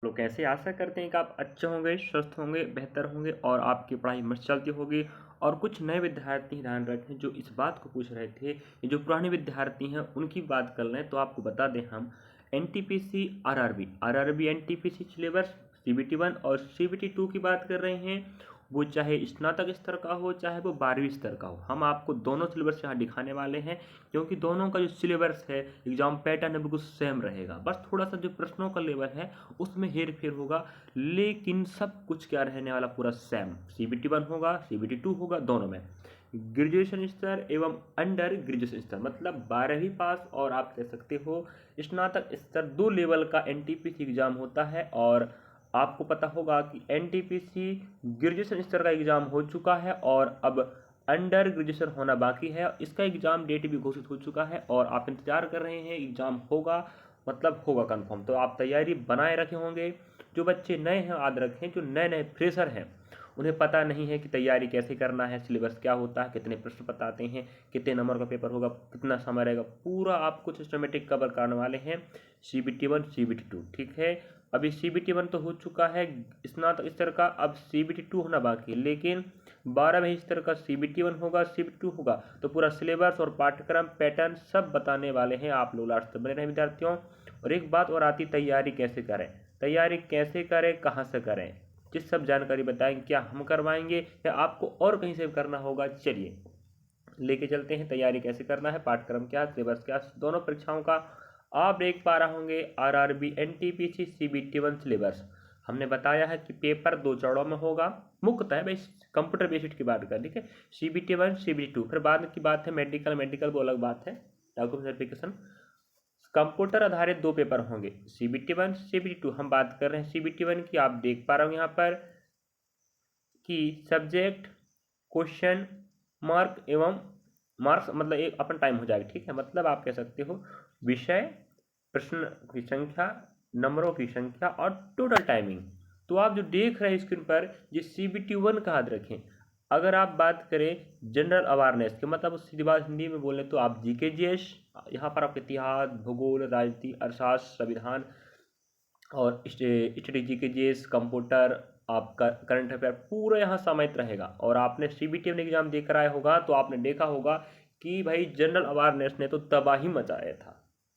लोग कैसे आशा करते हैं कि आप अच्छे होंगे, स्वस्थ होंगे, बेहतर होंगे और आपकी पढ़ाई मस्त चलती होगी। और कुछ नए विद्यार्थी ध्यान रखें जो इस बात को पूछ रहे थे, ये जो पुराने विद्यार्थी हैं उनकी बात कर रहे हैं। तो आपको बता दें हम NTPC RRB NTPC syllabus CBT 1 और सीबीटी 2 की बात कर रहे हैं। वो चाहे स्नातक स्तर का हो चाहे वो 12वीं स्तर का हो, हम आपको दोनों सिलेबस यहाँ दिखाने वाले हैं, क्योंकि दोनों का जो सिलेबस है, एग्जाम पैटर्न है, बिल्कुल सेम रहेगा। बस थोड़ा सा जो प्रश्नों का लेवल है उसमें हेर फेर होगा, लेकिन सब कुछ क्या रहने वाला पूरा सेम। सीबीटी 1 होगा, सीबीटी 2 होगा, दोनों में ग्रेजुएशन स्तर एवं अंडर ग्रेजुएशन स्तर, मतलब 12वीं पास और आप कह सकते हो स्नातक स्तर, दो लेवल का एनटीपीसी एग्जाम होता है। और आपको पता होगा कि एनटीपीसी ग्रेजुएशन स्तर का एग्जाम हो चुका है और अब अंडर ग्रेजुएशन होना बाकी है। इसका एग्जाम डेट भी घोषित हो चुका है और आप इंतजार कर रहे हैं, एग्जाम होगा मतलब होगा कंफर्म। तो आप तैयारी बनाए रखे होंगे। जो बच्चे नए हैं याद रखें, जो नए नए फ्रेशर हैं उन्हें पता नहीं है कि तैयारी कैसे करना है, सिलेबस क्या होता है, कितने प्रश्न बताते हैं, कितने नंबर का पेपर होगा, कितना समय रहेगा, पूरा आपको सिस्टमेटिक कवर करने वाले हैं। सीबीटी 1 सीबीटी 2, ठीक है। अभी सीबीटी 1 तो हो चुका है स्नातक स्तर का, अब सीबीटी 2 होना बाकी है। लेकिन 12वें स्तर का सीबीटी 1 होगा, सीबीटी 2 होगा, तो पूरा सिलेबस और पाठ्यक्रम पैटर्न सब बताने वाले हैं। आप लोग लास्ट तक बने रहें विद्यार्थियों। और एक बात और आती, तैयारी कैसे करें, तैयारी कैसे करें, कहाँ से करें, जिस सब जानकारी बताएंगे, क्या हम करवाएंगे या आपको और कहीं से करना होगा। चलिए लेके चलते हैं, तैयारी कैसे करना है, पाठ्यक्रम क्या, सिलेबस क्या, दोनों परीक्षाओं का आप देख पा रहे होंगे। आरआरबी एनटीपीसी सीबीटी 1 सिलेबस हमने बताया है कि पेपर दो चरणों में होगा। मुख्यतः भाई कंप्यूटर बेस्ड की बात करें, ठीक है। सीबीटी 1 सीबीटी 2, फिर बाद की बात है मेडिकल वो अलग बात है, डॉक्यूमेंट वेरिफिकेशन। कंप्यूटर आधारित दो पेपर होंगे, सीबीटी 1 सीबीटी 2। हम बात कर रहे हैं सीबीटी 1 की। आप देख पा रहे हो यहाँ पर कि सब्जेक्ट, क्वेश्चन, मार्क एवं मार्क्स, मतलब एक अपन टाइम हो जाएगा, ठीक है। मतलब आप कह सकते हो विषय, प्रश्न की संख्या, नंबरों की संख्या और टोटल टाइमिंग। तो आप जो देख रहे हैं स्क्रीन पर, ये सीबीटी 1 का याद रखें। अगर आप बात करें जनरल अवेयरनेस की, मतलब सीधी बात हिंदी में बोले तो आप जीके जीएस, यहाँ पर आपके इतिहास, भूगोल, राजनीति, अर्थशास्त्र, संविधान और स्ट्रेटेजी के जीएस, कंप्यूटर, आपका करंट अफेयर पूरा यहाँ समाहित रहेगा। और आपने सीबीटी में एग्जाम देकर आया होगा तो आपने देखा होगा कि भाई जनरल अवेयरनेस ने तो तबाही मचाया था,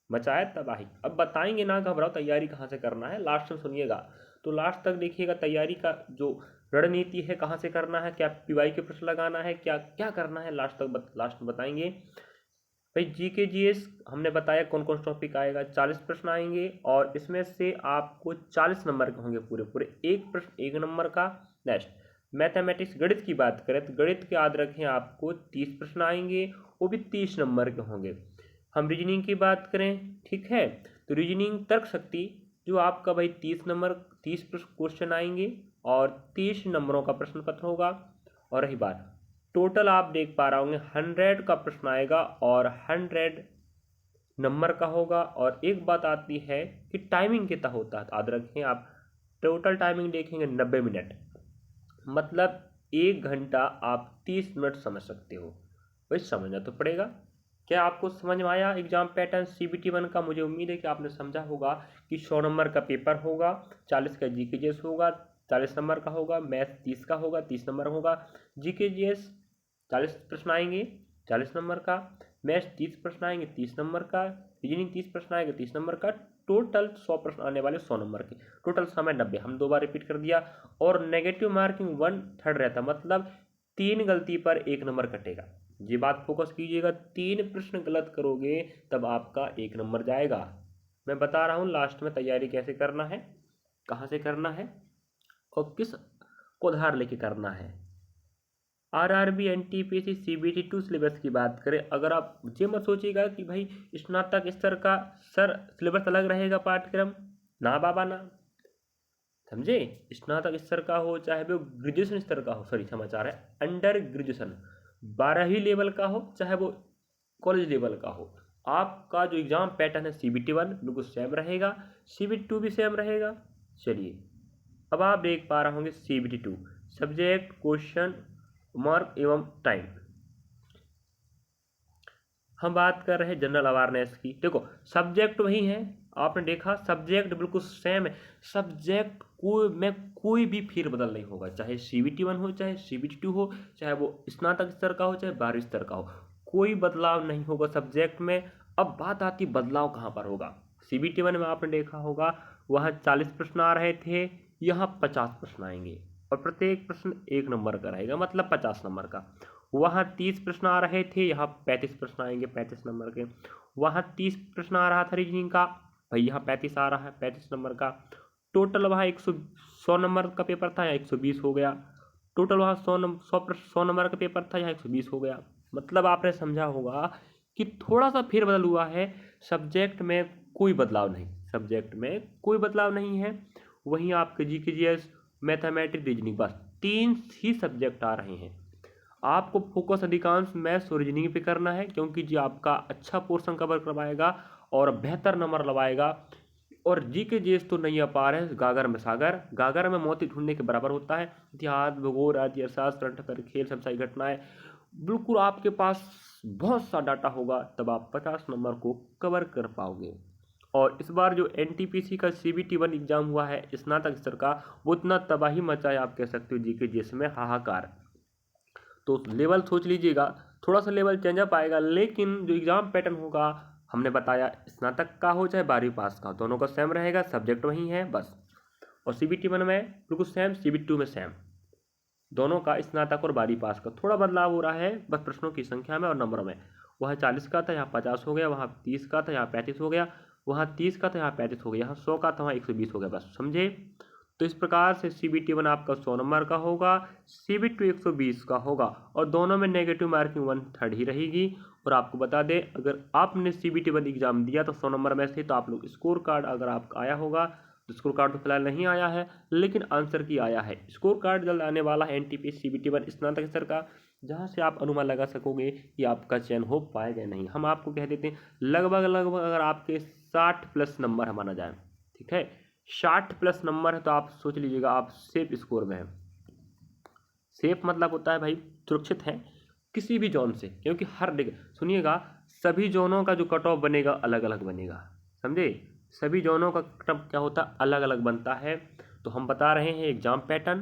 मचाया तबाही। अब बताएंगे, ना घबराओ, तैयारी कहाँ से करना है लास्ट में सुनिएगा। तो लास्ट तक देखिएगा, तैयारी का जो रणनीति है, कहाँ से करना है, क्या पीवाई के प्रश्न लगाना है, क्या क्या करना है, लास्ट में बताएंगे। भाई जीके जीएस हमने बताया कौन कौन टॉपिक आएगा, 40 प्रश्न आएंगे और इसमें से आपको 40 नंबर के होंगे पूरे पूरे, एक प्रश्न 1 नंबर का। नेक्स्ट मैथमेटिक्स, गणित की बात करें तो गणित के याद रखें आपको 30 प्रश्न आएंगे, वो भी 30 नंबर के होंगे। हम रीजनिंग की बात करें, ठीक है, तो रीजनिंग तर्क शक्ति जो आपका भाई 30 क्वेश्चन आएंगे और 30 नंबरों का प्रश्न पत्र होगा। और रही बात टोटल, आप देख पा रहे होंगे 100 का प्रश्न आएगा और 100 नंबर का होगा। और एक बात आती है कि टाइमिंग कितना होता है, याद रखें आप, टोटल टाइमिंग देखेंगे 90 मिनट, मतलब 1 घंटा आप 30 मिनट समझ सकते हो। भाई समझना तो पड़ेगा। क्या आपको समझ में आया एग्जाम पैटर्न सीबीटी 1 का? मुझे उम्मीद है कि आपने समझा होगा कि 100 नंबर का पेपर होगा, 40 का जीके जीएस होगा, 40 नंबर का होगा, मैथ 30 का होगा, 30 नंबर होगा, जीके जीएस 40 प्रश्न आएंगे 40 नंबर का, मैथ्स 30 प्रश्न आएंगे 30 नंबर का, रीजनिंग 30 प्रश्न आएंगे 30 नंबर का, टोटल 100 प्रश्न आने वाले 100 नंबर के, टोटल समय 90। हम 2 बार रिपीट कर दिया। और नेगेटिव मार्किंग 1/3 रहता, मतलब 3 गलती पर 1 नंबर कटेगा। ये बात फोकस कीजिएगा, 3 प्रश्न गलत करोगे तब आपका 1 नंबर जाएगा। मैं बता रहा हूँ लास्ट में तैयारी कैसे करना है, कहाँ से करना है और किस को आधार लेके करना है। आरआरबी एनटीपीसी सीबीटी 2 सिलेबस की बात करें, अगर आप ये मत सोचिएगा कि भाई स्नातक स्तर का सर सिलेबस अलग रहेगा पाठ्यक्रम, ना बाबा ना, समझे। स्नातक स्तर का हो चाहे वो ग्रेजुएशन स्तर का हो, सॉरी समाचार है अंडर ग्रेजुएशन, 12वीं लेवल का हो चाहे वो कॉलेज लेवल का हो, आपका जो एग्जाम पैटर्न है सीबीटी 1 बिल्कुल सेम रहेगा, सीबीटी 2 भी सेम रहेगा। चलिए अब आप देख पा रहे होंगे सीबीटी 2 सब्जेक्ट, क्वेश्चन, मार्क एवं टाइम। हम बात कर रहे हैं जनरल अवेयरनेस की। देखो सब्जेक्ट वही है, आपने देखा सब्जेक्ट बिल्कुल सेम है, सब्जेक्ट में कोई भी फेरबदल नहीं होगा, चाहे CBT 1 हो, चाहे CBT 2 हो, चाहे वो स्नातक स्तर का हो, चाहे 12वीं स्तर का हो, कोई बदलाव नहीं होगा सब्जेक्ट में। अब बात आती बदलाव कहाँ पर होगा। CBT 1 में आपने देखा होगा वहाँ 40 प्रश्न आ रहे थे, यहाँ 50 प्रश्न आएंगे और प्रत्येक प्रश्न 1 नंबर का रहेगा, मतलब 50 नंबर का। वहाँ 30 प्रश्न आ रहे थे, यहाँ 35 प्रश्न आएंगे 35 नंबर के। वहाँ 30 प्रश्न आ रहा था रीजनिंग का, भाई यहाँ 35 आ रहा है 35 नंबर का। टोटल वहाँ 100 नंबर का पेपर था, यहाँ 120 हो गया। टोटल वहाँ 100 नंबर का पेपर था, यहाँ 120 हो गया। मतलब आपने समझा होगा कि थोड़ा सा फेरबदल हुआ है, सब्जेक्ट में कोई बदलाव नहीं, सब्जेक्ट में कोई बदलाव नहीं है। वहीं आपके GK GS, मैथमेटिक्स, रीजनिंग, बस 3 ही सब्जेक्ट आ रहे हैं। आपको फोकस अधिकांश मैथ्स और रीजनिंग पे करना है, क्योंकि जी आपका अच्छा पोर्शन कवर करवाएगा और बेहतर नंबर लगाएगा। और GK GS तो नहीं आ पा रहे हैं, गागर में सागर, गागर में मोती ढूंढने के बराबर होता है। इतिहास, भूगोल, राज्य अर्थशास्त्र, करंट अफेयर, खेल, समसामयिक घटनाएं, बिल्कुल आपके पास बहुत सा डाटा होगा, तब आप 50 नंबर को कवर कर पाओगे। और इस बार जो NTPC का CBT 1 एग्जाम हुआ है स्नातक स्तर का, वो इतना तबाही मचाया, आप कह सकते हो GK GS में हाहाकार। तो लेवल सोच लीजिएगा, थोड़ा सा लेवल चेंज अप आएगा, लेकिन जो एग्जाम पैटर्न होगा हमने बताया, स्नातक का हो चाहे 12वीं पास का, दोनों का सेम रहेगा, सब्जेक्ट वही है बस। और CBT 1 में बिल्कुल सेम, CBT 2 में सेम, दोनों का स्नातक और 12वीं पास का थोड़ा बदलाव हो रहा है बस प्रश्नों की संख्या में और नंबरों में। वहाँ 40 का था, यहाँ 50 हो गया, वहाँ 30 का था, यहाँ 35 हो गया, वहाँ 30 का था, यहाँ 35 हो गया, यहाँ 100 का था, वहाँ 120 हो गया, बस समझे। तो इस प्रकार से CBT 1 आपका 100 नंबर का होगा, CBT 2 120 का होगा, और दोनों में नेगेटिव मार्किंग 1/3 ही रहेगी। और आपको बता दें, अगर आपने CBT 1 एग्जाम दिया तो 100 नंबर में से, तो आप लोग स्कोर कार्ड अगर आपका आया होगा, तो स्कोर कार्ड तो फिलहाल नहीं आया है, लेकिन आंसर की आया है। स्कोर कार्ड जल्द आने वाला है NTPC CBT 1 स्नातक स्तर का, जहाँ से आप अनुमान लगा सकोगे कि आपका चयन हो पाएगा नहीं। हम आपको कह देते हैं लगभग लगभग अगर आपके 60 प्लस नंबर है माना जाए, ठीक है, 60 प्लस नंबर है, तो आप सोच लीजिएगा आप सेफ स्कोर में हैं। सेफ मतलब होता है भाई सुरक्षित है किसी भी जोन से, क्योंकि हर जगह सुनिएगा, सभी जोनों का जो कट ऑफ बनेगा अलग अलग बनेगा, समझे। सभी जोनों का कट ऑफ क्या होता है, अलग अलग बनता है। तो हम बता रहे हैं एग्जाम पैटर्न,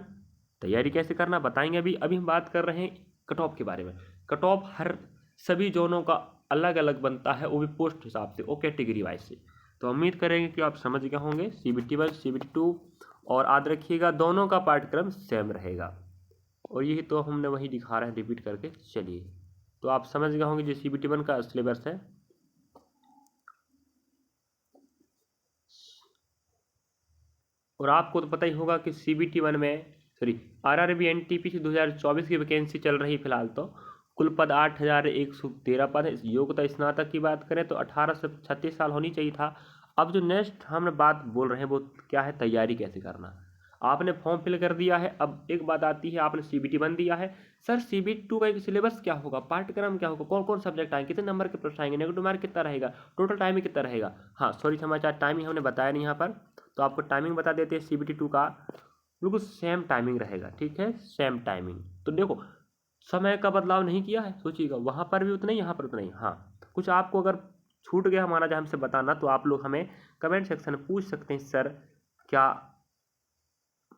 तैयारी कैसे करना बताएंगे। अभी अभी हम बात कर रहे हैं कट ऑफ के बारे में। कट ऑफ हर सभी जोनों का अलग अलग बनता है, वो भी पोस्ट हिसाब से, वो कैटेगरी वाइज से। तो उम्मीद करेंगे कि आप समझ गए होंगे CBT 1 CBT 2, और याद रखिएगा दोनों का पाठ्यक्रम सेम रहेगा। और यही तो हमने वही दिखा रहे हैं रिपीट करके, चलिए। तो आप समझ गए होंगे जो CBT 1 का सिलेबस है। और आपको तो पता ही होगा कि CBT 1 में, सॉरी, RRB NTPC 2024 की वैकेंसी चल रही फिलहाल। तो कुल पद 8113 पद है। योग्यता स्नातक की बात करें तो 18 से 36 साल होनी चाहिए था। अब जो नेक्स्ट हम बात बोल रहे हैं वो क्या है, तैयारी कैसे करना। आपने फॉर्म फिल कर दिया है, अब एक बात आती है, आपने CBT 1 दिया है, सर CBT 2 का एक सिलेबस क्या होगा, पाठ्यक्रम क्या होगा, कौन कौन सब्जेक्ट आएंगे, कितने नंबर के प्रश्न आएंगे, नेगेटिव मार्क कितना रहेगा, टोटल टाइमिंग कितना रहेगा। हाँ सॉरी समाचार, टाइमिंग हमने बताया नहीं यहाँ पर, तो आपको टाइमिंग बता देते हैं। CBT 2 का बिल्कुल सेम टाइमिंग रहेगा, ठीक है, सेम टाइमिंग। तो देखो समय का बदलाव नहीं किया है, सोचिएगा वहाँ पर भी उतना ही, यहाँ पर उतना ही। हाँ कुछ आपको अगर छूट गया हमारा जहाँ हमसे बताना, तो आप लोग हमें कमेंट सेक्शन में पूछ सकते हैं, सर क्या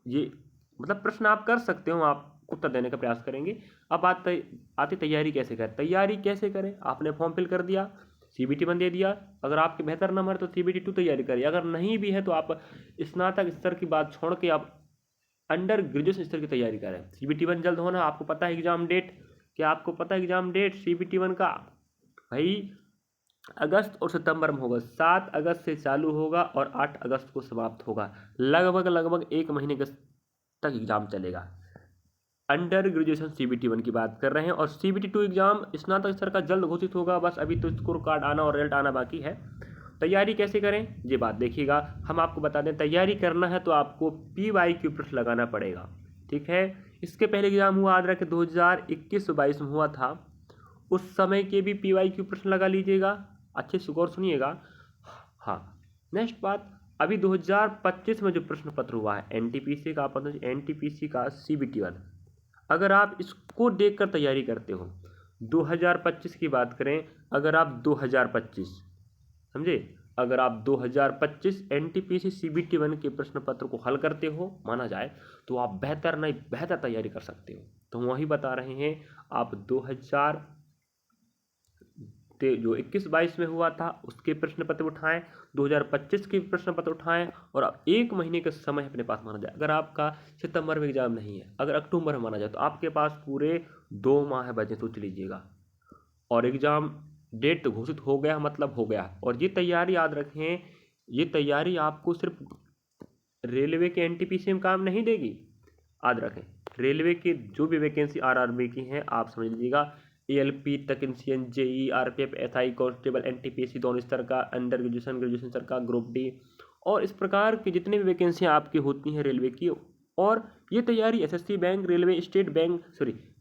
ये, मतलब प्रश्न आप कर सकते हो, आप उत्तर देने का प्रयास करेंगे। अब आती तैयारी कैसे करें। तैयारी कैसे करें, आपने फॉर्म फिल कर दिया, CBT 1 दे दिया, अगर आपके बेहतर नंबर तो CBT 2 तैयारी करिए, अगर नहीं भी है तो आप स्नातक स्तर की बात छोड़ के आप अंडर ग्रेजुएशन स्तर की तैयारी करें। CBT 1 जल्द होना, आपको पता है एग्जाम डेट, क्या आपको पता है एग्जाम डेट CBT 1 का, भाई अगस्त और सितंबर में होगा। 7 अगस्त से चालू होगा और 8 अगस्त को समाप्त होगा, लगभग लगभग 1 महीने के तक एग्जाम चलेगा। अंडर ग्रेजुएशन CBT 1 की बात कर रहे हैं। और CBT 2 एग्जाम स्नातक स्तर का जल्द घोषित होगा, बस अभी तो स्कोर कार्ड आना और रिजल्ट आना बाकी है। तैयारी कैसे करें ये बात देखिएगा, हम आपको बता दें, तैयारी करना है तो आपको PYQ प्रश्न लगाना पड़ेगा, ठीक है। इसके पहले एग्जाम हुआ आदरा के 2021-22 में हुआ था, उस समय के भी PYQ प्रश्न लगा लीजिएगा, अच्छे से गौर सुनिएगा। हाँ नेक्स्ट बात, अभी 2025 में जो प्रश्न पत्र हुआ है NTPC का, NTPC का CBT 1, अगर आप इसको देखकर तैयारी करते हो, 2025 की बात करें, अगर आप 2025 समझे, अगर आप 2025 एनटीपीसी सीबीटी 1 के प्रश्न पत्र को हल करते हो माना जाए तो आप बेहतर नहीं बेहतर तैयारी कर सकते हो। तो हम वही बता रहे हैं, आप 2000 जो 21-22 में हुआ था उसके प्रश्न पत्र उठाएं, 2025 के प्रश्न पत्र उठाएं और आप 1 महीने का समय अपने पास माना जाए। अगर आपका सितंबर में एग्जाम नहीं है, अगर अक्टूबर में माना जाए तो आपके पास पूरे 2 माह बचे, सोच लीजिएगा। और एग्जाम डेट तो घोषित हो गया मतलब हो गया। और ये तैयारी याद रखें, ये तैयारी आपको सिर्फ रेलवे के एनटीपीसी में काम नहीं देगी। याद रखें, रेलवे की जो भी वैकेंसी आरआरबी की हैं आप समझ लीजिएगा, ALP, technician, JE, RPF, SI, constable, NTPC दोनों स्तर का, अंडर ग्रेजुएशन, ग्रेजुएशन स्तर का, ग्रुप डी और इस प्रकार की जितनी भी वैकेंसियाँ आपकी होती हैं रेलवे की, और ये तैयारी SSC bank, railway, state bank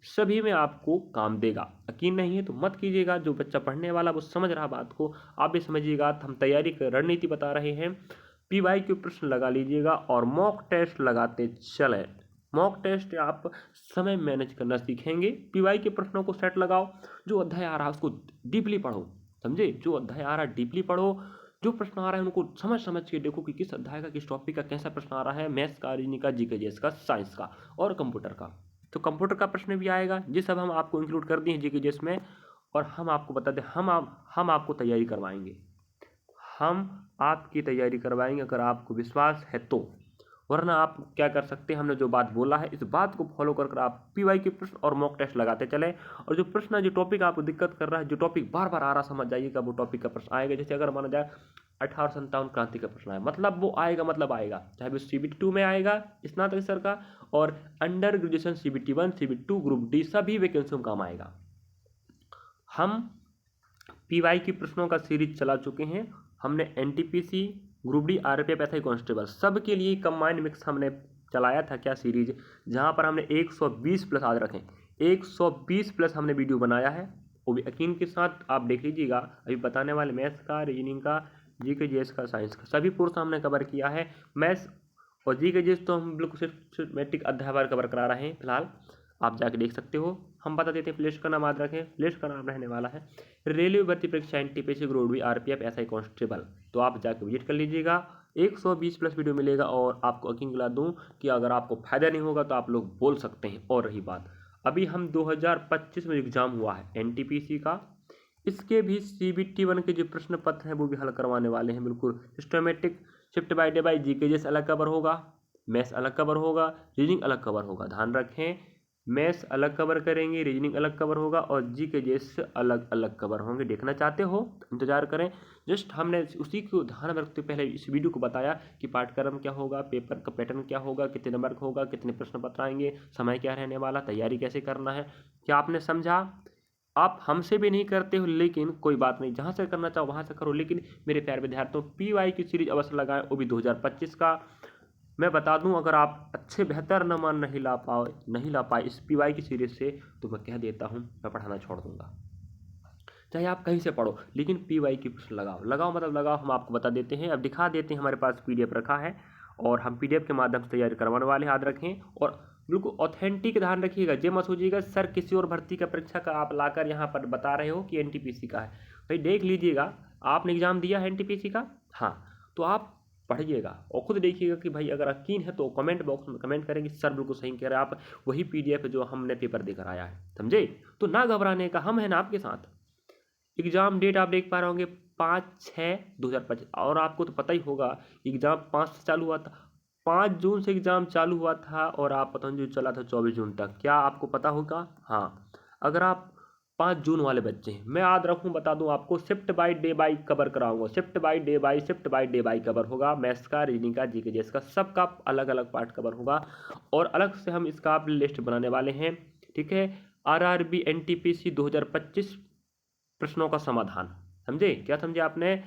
सभी में आपको काम देगा। यकीन नहीं है तो मत कीजिएगा, जो बच्चा पढ़ने वाला वो समझ रहा बात को, आप भी समझिएगा। हम तैयारी की रणनीति बता रहे हैं, पीवाई के प्रश्न लगा लीजिएगा और मॉक टेस्ट लगाते चले। मॉक टेस्ट आप समय मैनेज करना सीखेंगे, पीवाई के प्रश्नों को सेट लगाओ, जो अध्याय आ रहा है उसको डीपली पढ़ो, समझे, जो अध्याय आ रहा है डीपली पढ़ो, जो प्रश्न आ रहा है उनको समझ समझ के देखो कि किस अध्याय का किस टॉपिक का कैसा प्रश्न आ रहा है, मैथ्स का, रीजनिंग का, जीके जीएस का, साइंस का और कंप्यूटर का। तो कंप्यूटर का प्रश्न भी आएगा, ये सब हम आपको इंक्लूड कर दिए जीके जीएस में। और हम आपको बता दें, हम आपको तैयारी करवाएंगे, हम आपकी तैयारी करवाएंगे अगर आपको विश्वास है तो। वरना आप क्या कर सकते हैं, हमने जो बात बोला है इस बात को फॉलो कर आप पीवाई के प्रश्न और मॉक टेस्ट लगाते चले। और जो प्रश्न, जो टॉपिक आपको दिक्कत कर रहा है, जो टॉपिक बार बार आ रहा, समझ जाइएगा वो टॉपिक का प्रश्न आएगा। जैसे अगर माना जाए 1857 क्रांति का प्रश्न आया, मतलब वो आएगा, मतलब आएगा, चाहे वो सीबीटी 2 में आएगा स्नातक स्तर का, और under graduation CBT 1, CBT 2, group D सभी वैकेंसी में काम आएगा। हम पीवाई की प्रश्नों का सीरीज चला चुके हैं, हमने NTPC, group D, RPF, SI, constable सब के लिए कंबाइंड मिक्स हमने चलाया था क्या सीरीज, जहां पर हमने 120 प्लस, आज रखें 120 प्लस हमने वीडियो बनाया है, वो भी यकीन के साथ आप देख लीजिएगा। अभी बताने वाले मैथ्स का, रीजनिंग का, जीके जीएस का, साइंस का सभी पोर्शन हमने कवर किया है। मैथ्स और जीके जीएस तो हम बिल्कुल सिर्फ मैट्रिक अध्याय कवर करा रहे हैं फिलहाल, आप जाके देख सकते हो। हम बता देते हैं प्लेलिस्ट का नाम याद रखें, प्लेलिस्ट का नाम रहने वाला है रेलवे भर्ती परीक्षा NTPC, group D, RPF, SI, constable. तो आप जाके विजिट कर लीजिएगा, 120 प्लस वीडियो मिलेगा। और आपको यकीन दिला दूं कि अगर आपको फायदा नहीं होगा तो आप लोग बोल सकते हैं। और रही बात, अभी हम 2025 में एग्जाम हुआ है एनटीपीसी का, इसके भी सीबीटी 1 के जो प्रश्न पत्र हैं वो भी हल करवाने वाले हैं, बिल्कुल systematic, shift by day by, GK जैसे अलग कवर होगा, मैथ्स अलग कवर होगा, रीजनिंग अलग कवर होगा। ध्यान रखें, मैथ्स अलग कवर करेंगे, रीजनिंग अलग कवर होगा और जीके जैसे अलग अलग कवर होंगे। देखना चाहते हो तो इंतजार करें। जस्ट हमने उसी को ध्यान में रखते पहले इस वीडियो को बताया कि पाठ्यक्रम क्या होगा, पेपर का पैटर्न क्या होगा, कितने नंबर का होगा, कितने प्रश्न पत्र आएंगे, समय क्या रहने वाला, तैयारी कैसे करना है। क्या आपने समझा? आप हमसे भी नहीं करते हो, लेकिन कोई बात नहीं, जहाँ से करना चाहो वहाँ से करो। लेकिन मेरे प्यारे विद्यार्थियों, पीवाई की सीरीज अवश्य लगाएं, वो भी 2025 का। मैं बता दूं, अगर आप अच्छे बेहतर नंबर नहीं ला पाए इस पीवाई की सीरीज से, तो मैं कह देता हूं मैं पढ़ाना छोड़ दूंगा। चाहे आप कहीं से पढ़ो, लेकिन पीवाई की प्रश्न लगाओ मतलब लगाओ। हम आपको बता देते हैं, अब दिखा देते हैं, हमारे पास पीडीएफ रखा है और हम पीडीएफ के माध्यम से तैयारी करवाने वाले हैं। याद रखें और बिल्कुल ऑथेंटिक ध्यान रखिएगा, जे मत सोचिएगा सर किसी और भर्ती का परीक्षा का आप लाकर यहाँ पर बता रहे हो कि एनटीपीसी का है। भाई देख लीजिएगा, आपने एग्जाम दिया है एनटीपीसी का, हाँ, तो आप पढ़िएगा और खुद देखिएगा कि भाई अगर यकीन है तो कमेंट बॉक्स में कमेंट करेंगे सर बिल्कुल सही कह रहे हैं आप, वही पीडीएफ जो हमने पेपर देकर आया है, समझे। तो ना घबराने का, हम हैं ना आपके साथ। एग्जाम डेट आप देख पा रहे होंगे 5/6/2025, और आपको तो पता ही होगा एग्जाम 5 से चालू हुआ था, 5 जून से एग्जाम चालू हुआ था और आप पतंजलि चला था 24 जून तक। क्या आपको पता होगा? हाँ, अगर आप 5 जून वाले बच्चे हैं, मैं याद रखूं बता दूं आपको, shift by day by cover कराऊंगा, shift by day by cover होगा, मैथ्स का, रीजनिंग का, जीके जीएस का, सबका अलग अलग पार्ट कवर होगा और अलग से हम इसका लिस्ट बनाने वाले हैं, ठीक है। आरआरबी एनटीपीसी 2025 प्रश्नों का समाधान, समझे? क्या समझे आपने?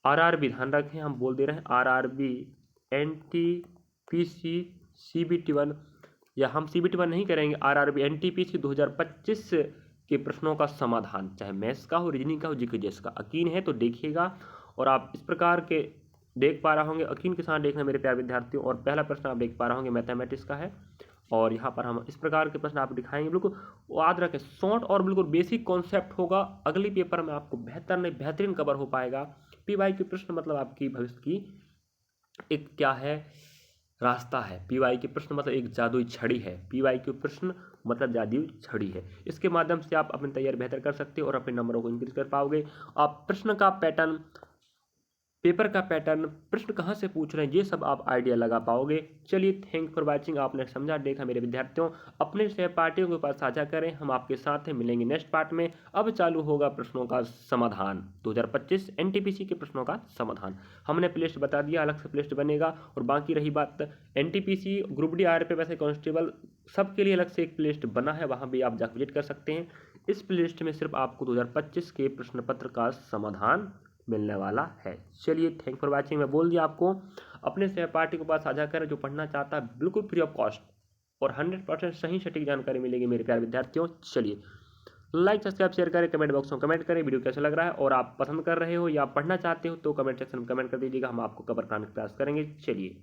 आरआरबी, ध्यान रखें हम बोल दे रहे हैं, आरआरबी एनटीपीसी सीबीटी 1, या हम सीबीटी 1 नहीं करेंगे, आरआरबी एनटीपीसी 2025 के प्रश्नों का समाधान, चाहे मैथ्स का हो, रीजनिंग का हो, जीके जीएस का। यकीन है तो देखिएगा और आप इस प्रकार के देख पा रहे होंगे, यकीन के साथ देखना मेरे प्यारे विद्यार्थियों। और पहला प्रश्न आप देख पा रहे होंगे मैथमेटिक्स का है और यहाँ पर हम इस प्रकार के प्रश्न आप दिखाएंगे, बिल्कुल याद रखें शॉर्ट और बिल्कुल बेसिक कॉन्सेप्ट होगा। अगली पेपर में आपको बेहतर नहीं बेहतरीन कवर हो पाएगा, PYQ प्रश्न मतलब आपकी भविष्य की एक क्या है, रास्ता है। PYQ प्रश्न मतलब एक जादुई छड़ी है। PYQ प्रश्न मतलब जादुई छड़ी है। इसके माध्यम से आप अपनी तैयारी बेहतर कर सकते हो और अपने नंबरों को इंक्रीज कर पाओगे। आप प्रश्न का पैटर्न, पेपर का पैटर्न, प्रश्न कहाँ से पूछ रहे हैं, ये सब आप आइडिया लगा पाओगे। चलिए, थैंक फॉर वाचिंग। आपने समझा देखा मेरे विद्यार्थियों, अपने सहपाठियों के पास साझा करें। हम आपके साथ हैं, मिलेंगे नेक्स्ट पार्ट में। अब चालू होगा प्रश्नों का समाधान, 2025 NTPC के प्रश्नों का समाधान। हमने प्लेलिस्ट बता दिया, अलग से प्लेलिस्ट बनेगा। और बाकी रही बात NTPC, ग्रुप डी, RP, वैसे कांस्टेबल सबके लिए अलग से एक प्लेलिस्ट बना है, वहाँ भी आप जाकर विजिट कर सकते हैं। इस प्लेलिस्ट में सिर्फ आपको 2025 के प्रश्न पत्र का समाधान मिलने वाला है। चलिए, थैंक फॉर वाचिंग। मैं बोल दिया आपको, अपने सहपाठी के पास साझा करें जो पढ़ना चाहता है, बिल्कुल फ्री ऑफ कॉस्ट और 100% सही सटीक जानकारी मिलेगी मेरे प्यारे विद्यार्थियों। चलिए, लाइक सब्सक्राइब शेयर करें, कमेंट बॉक्स में कमेंट करें वीडियो कैसा लग रहा है, और आप पसंद कर रहे हो या पढ़ना चाहते हो तो कमेंट सेक्शन में कमेंट कर दीजिएगा, हम आपको कवर कराने का प्रयास करेंगे। चलिए।